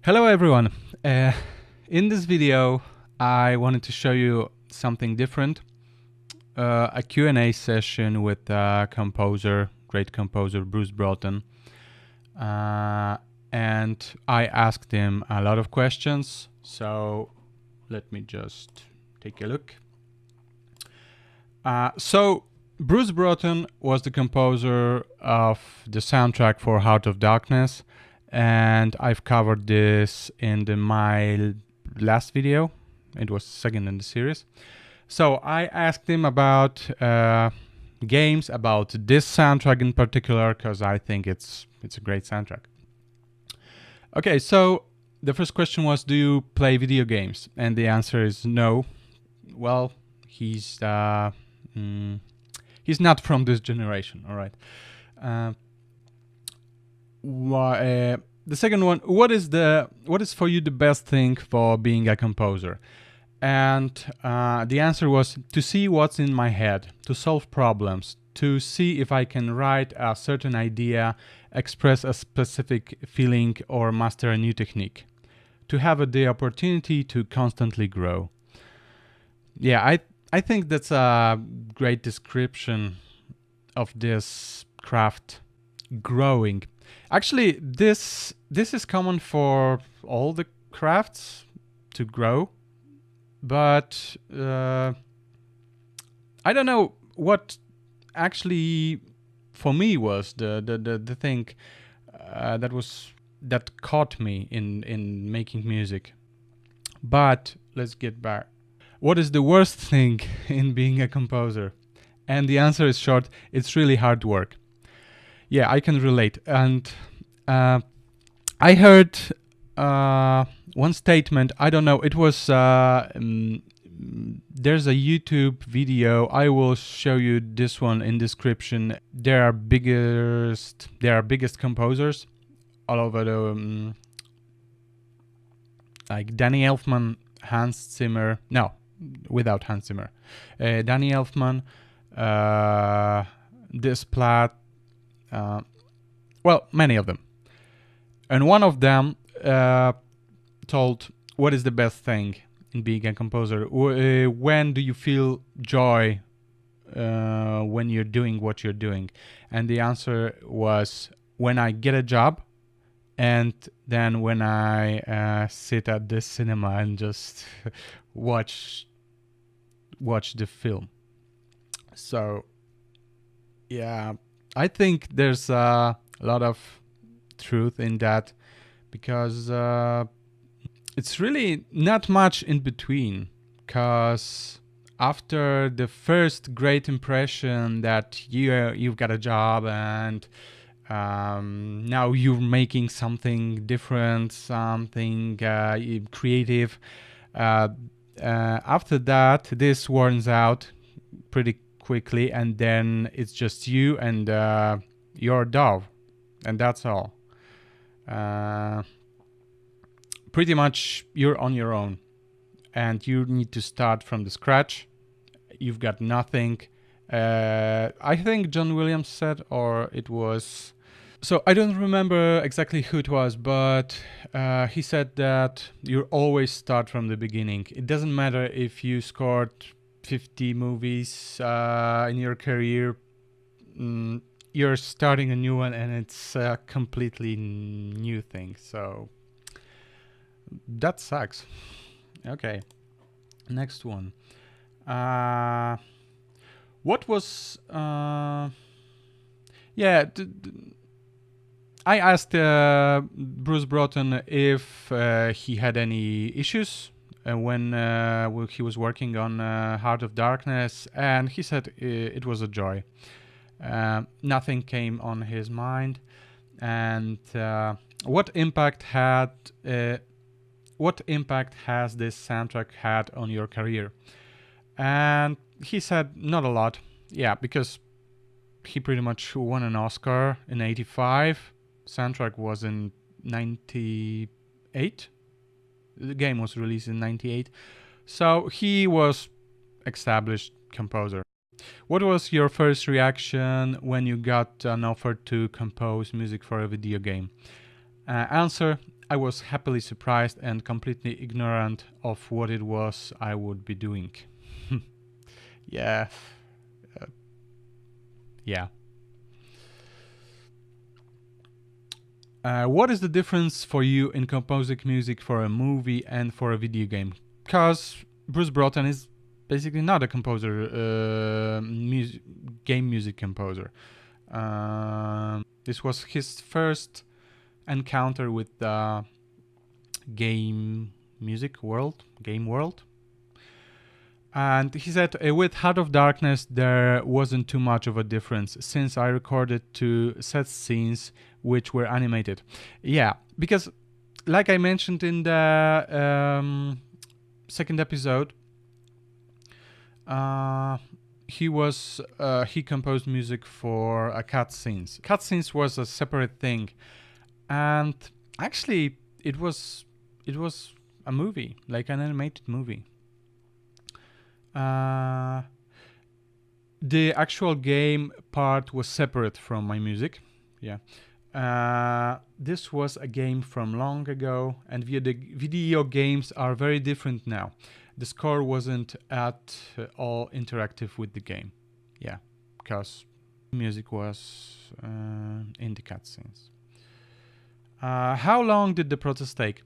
Hello everyone. In this video I wanted to show you something different. A Q&A session with great composer Bruce Broughton. And I asked him a lot of questions, so let me just take a look. So Bruce Broughton was the composer of the soundtrack for Heart of Darkness, and I've covered this in my last video. It was second in the series. So I asked him about games, about this soundtrack in particular, because I think it's a great soundtrack. Okay, so the first question was, do you play video games? And the answer is no. Well, he's not from this generation, all right. The second one, what is for you the best thing for being a composer? And the answer was to see what's in my head, to solve problems, to see if I can write a certain idea, express a specific feeling, or master a new technique, to have the opportunity to constantly grow. Yeah, I think that's a great description of this craft, growing. Actually, this is common for all the crafts, to grow, but I don't know what actually for me was the thing that caught me in making music. But let's get back. What is the worst thing in being a composer? And the answer is short: it's really hard work. Yeah, I can relate. And I heard one statement, I don't know, it was, there's a YouTube video, I will show you this one in description. There are biggest composers all over the, like Danny Elfman, Hans Zimmer, no, without Hans Zimmer, Danny Elfman, Desplat, well, many of them. And one of them told, what is the best thing in being a composer? When do you feel joy when you're doing what you're doing? And the answer was, when I get a job, and then when I sit at the cinema and just watch the film. So, yeah, I think there's a lot of truth in that, because it's really not much in between, because after the first great impression that you've got a job and now you're making something different, something creative, after that this wears out pretty quickly, and then it's just you and your dove, and that's all. Pretty much you're on your own, and you need to start from the scratch. You've got nothing. I think John Williams said, or it was, so I don't remember exactly who it was, but he said that you always start from the beginning. It doesn't matter if you scored 50 movies in your career. You're starting a new one, and it's a completely new thing. So that sucks. Okay, next one. What was? Yeah, I asked Bruce Broughton if he had any issues when he was working on Heart of Darkness, and he said it was a joy. Nothing came on his mind. And what impact has this soundtrack had on your career? And he said not a lot. Yeah, because he pretty much won an Oscar in '85. Soundtrack was in '98. The game was released in '98. So he was established composer. What was your first reaction when you got an offer to compose music for a video game? Answer: I was happily surprised and completely ignorant of what it was I would be doing. Yeah. Uh, yeah. What is the difference for you in composing music for a movie and for a video game? Because Bruce Broughton is basically not a composer, game music composer. This was his first encounter with the game world. And he said, with Heart of Darkness, there wasn't too much of a difference since I recorded 2 set scenes which were animated. Yeah, because like I mentioned in the second episode, he composed music for cutscenes. Cutscenes was a separate thing, and actually it was a movie, like an animated movie. The actual game part was separate from my music. Yeah. This was a game from long ago, and video games are very different now. The score wasn't at all interactive with the game. Yeah, because music was in the cutscenes. How long did the process take?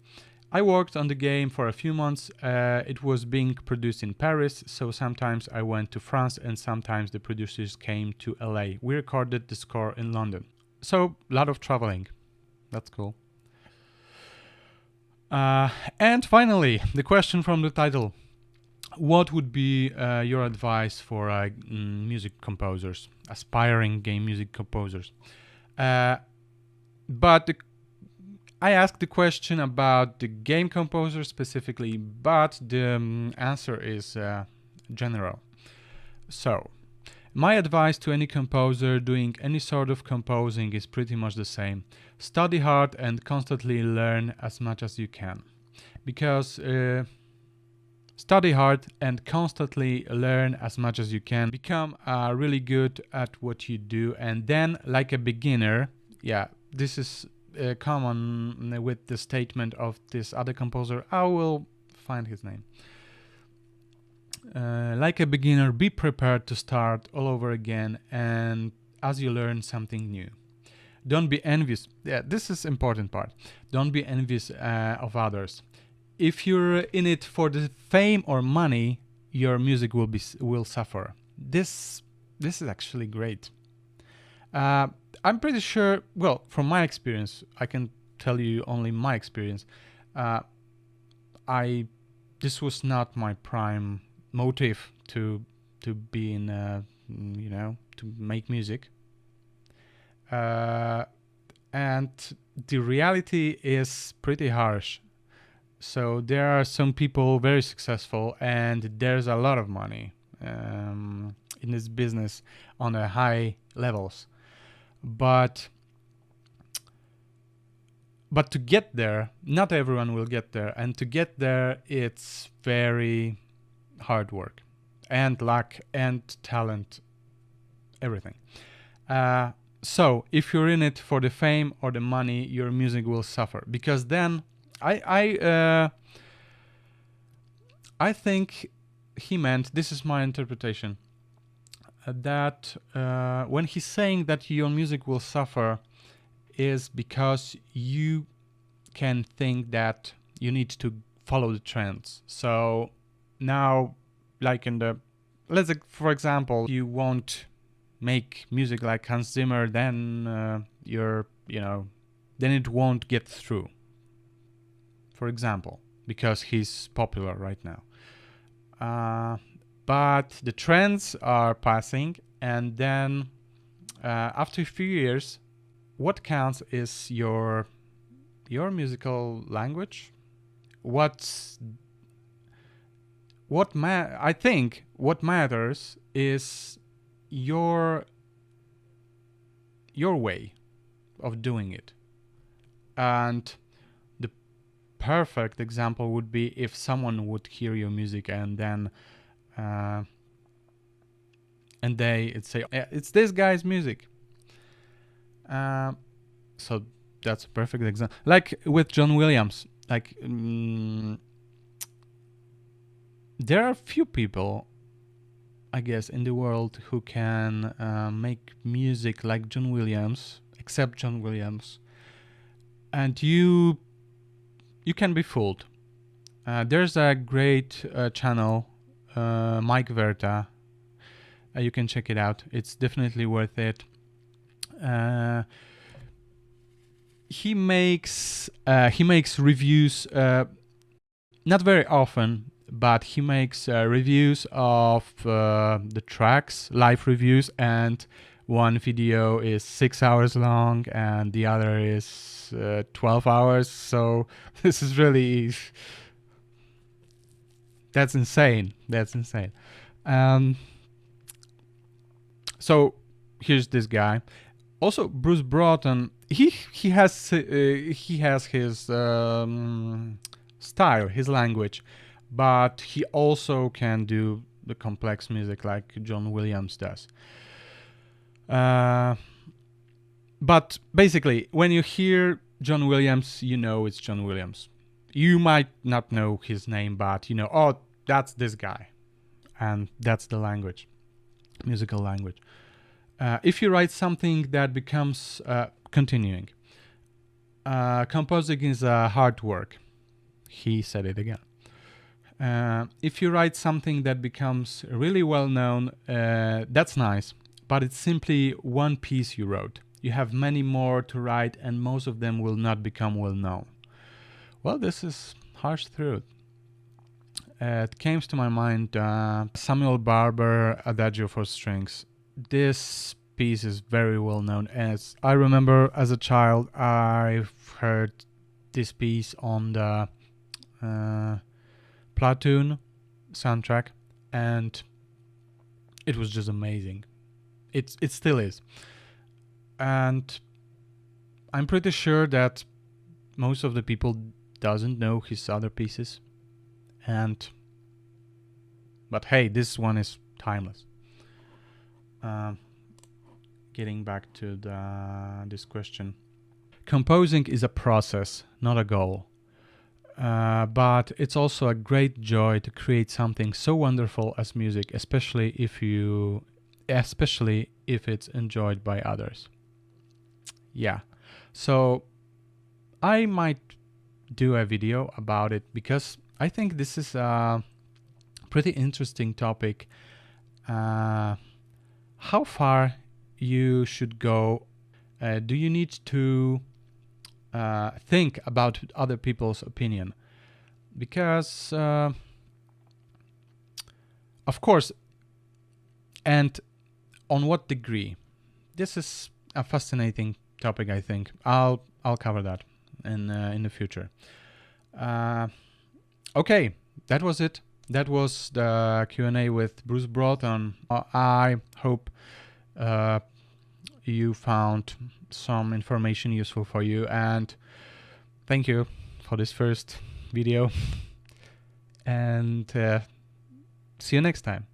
I worked on the game for a few months. It was being produced in Paris, so sometimes I went to France and sometimes the producers came to LA. We recorded the score in London. So, a lot of traveling. That's cool. And finally, the question from the title. What would be your advice for music composers, aspiring game music composers? But I asked the question about the game composer specifically, but the answer is general. So, my advice to any composer doing any sort of composing is pretty much the same. Study hard and constantly learn as much as you can. Because study hard and constantly learn as much as you can. Become really good at what you do, and then, like a beginner, yeah, this is common with the statement of this other composer. I will find his name. Like a beginner, be prepared to start all over again, and as you learn something new. Don't be envious. Yeah, this is important part. Don't be envious of others. If you're in it for the fame or money, your music will suffer. This is actually great. I'm pretty sure, well, from my experience, I can tell you only my experience. This was not my prime motive to be in, to make music. And the reality is pretty harsh. So there are some people very successful, and there's a lot of money in this business on a high levels. But to get there, not everyone will get there, and to get there, it's very hard work and luck and talent, everything. So if you're in it for the fame or the money, your music will suffer, because then I think he meant, this is my interpretation, that when he's saying that your music will suffer is because you can think that you need to follow the trends. So now, like let's say, for example, you won't make music like Hans Zimmer, then then it won't get through. For example, because he's popular right now. But the trends are passing, and then after a few years, what counts is your musical language. I think what matters is your way of doing it. And the perfect example would be if someone would hear your music and then and they'd say, it's this guy's music. So that's a perfect example. Like with John Williams, like there are few people, I guess, in the world who can make music like John Williams, except John Williams, and you can be fooled. There's a great channel, Mike Verta. You can check it out. It's definitely worth it. He makes reviews, not very often, but he makes reviews of the tracks, live reviews, and one video is 6 hours long and the other is 12 hours. So this is really, that's insane. That's insane. So here's this guy. Also, Bruce Broughton. He has his style, his language, but he also can do the complex music like John Williams does. But basically, when you hear John Williams, you know it's John Williams. You might not know his name, but you know, oh, that's this guy, and that's the language, musical language. If you write something that becomes continuing, composing is hard work. He said it again. If you write something that becomes really well known, that's nice, but it's simply one piece you wrote. You have many more to write, and most of them will not become well known. Well, this is harsh truth. It came to my mind Samuel Barber, Adagio for Strings. This piece is very well known. As I remember, as a child, I've heard this piece on the Platoon soundtrack, and it was just amazing. It still is, and I'm pretty sure that most of the people doesn't know his other pieces, but hey, this one is timeless. Getting back to this question, composing is a process, not a goal. But it's also a great joy to create something so wonderful as music, especially if it's enjoyed by others. Yeah, so I might do a video about it because I think this is a pretty interesting topic. How far you should go? Do you need to think about other people's opinion? Because of course, and on what degree? This is a fascinating topic. I think I'll cover that in the future. Okay, that was it. That was the Q&A with Bruce Broughton. I hope you found some information useful for you, and thank you for this first video, and see you next time.